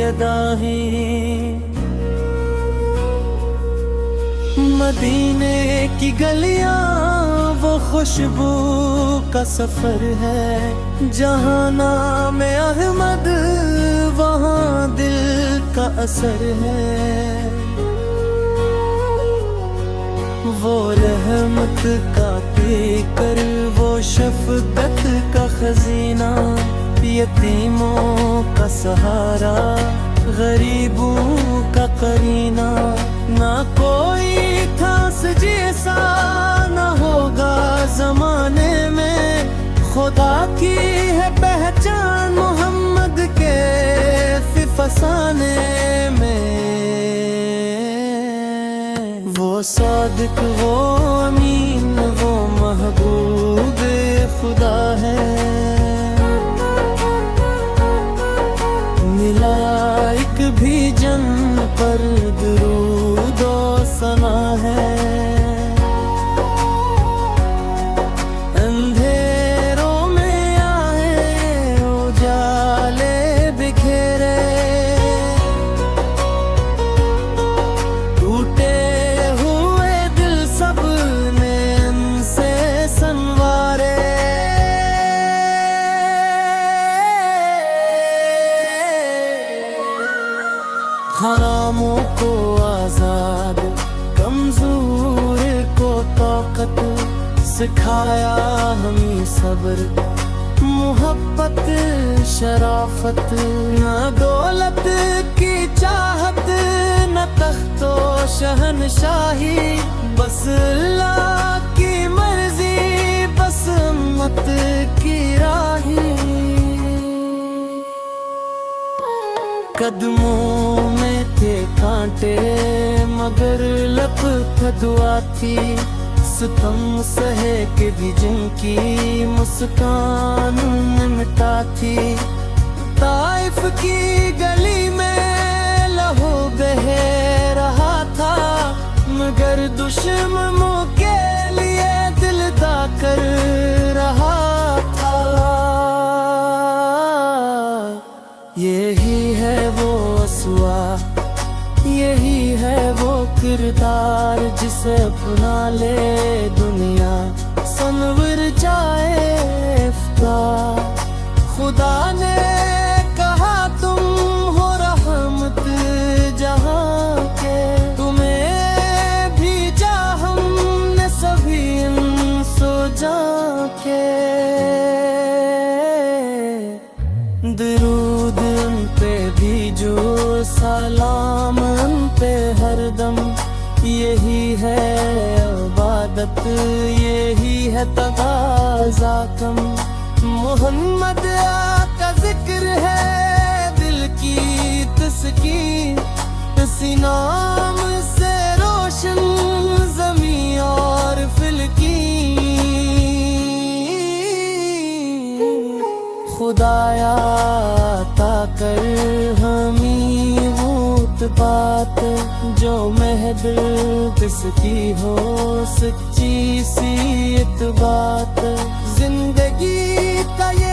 अदा ही। मदीने की गलियां वो खुशबू का सफर है, जहाँ नाम अहमद वहाँ दिल का असर है। वो रहमत का पीकर वो शफकत का खजीना, यतीमों का सहारा गरीबों का करीना। ना कोई था जैसा न होगा जमाने में, खुदा की है पहचान मोहम्मद के फसाने में। वो सादिक वो अमीन वो महबूब खुदा है, मिला एक भी जन पर दुरूद और सना है। अंधेरों में आए उजाले बिखेरे, टूटे हुए दिल सब ने इनसे संवारे। हरामों को आजाद कमजोर को ताकत, सिखाया हमें सब्र मोहब्बत शराफत। न दौलत की चाहत न तख्तो शहनशाही, बस अल्लाह की मर्जी बस उम्मत की राही। कदमों में थे कांटे मगर लब पे दुआ थी, सितम सहे के भी जिनकी मुस्कान मिटा थी। ताइफ की गली में लहू बह रहा था, मगर दुश्मनों के लिए दिल दा कर रहा था। यही है वो असवा यही है वो किरदार, जिसे अपना ले दुनिया सनवर जाए इफ्तार। खुदा ने कहा तुम हो रहमत जहाँ के, तुम्हें भेजा हमने सभी इंसो जाके। दरूद उन पे भेजो सलाम उन पे हरदम, यही है इबादत यही है तगाज़ा कम। मोहम्मद का जिक्र है दिल की तस्कीन, इसी नाम से रोशन ज़मीं और फिलकी। खुदाया अता कर हमें वो बात, जो महदिल किसकी हो सच्ची सी बात। जिंदगी का ये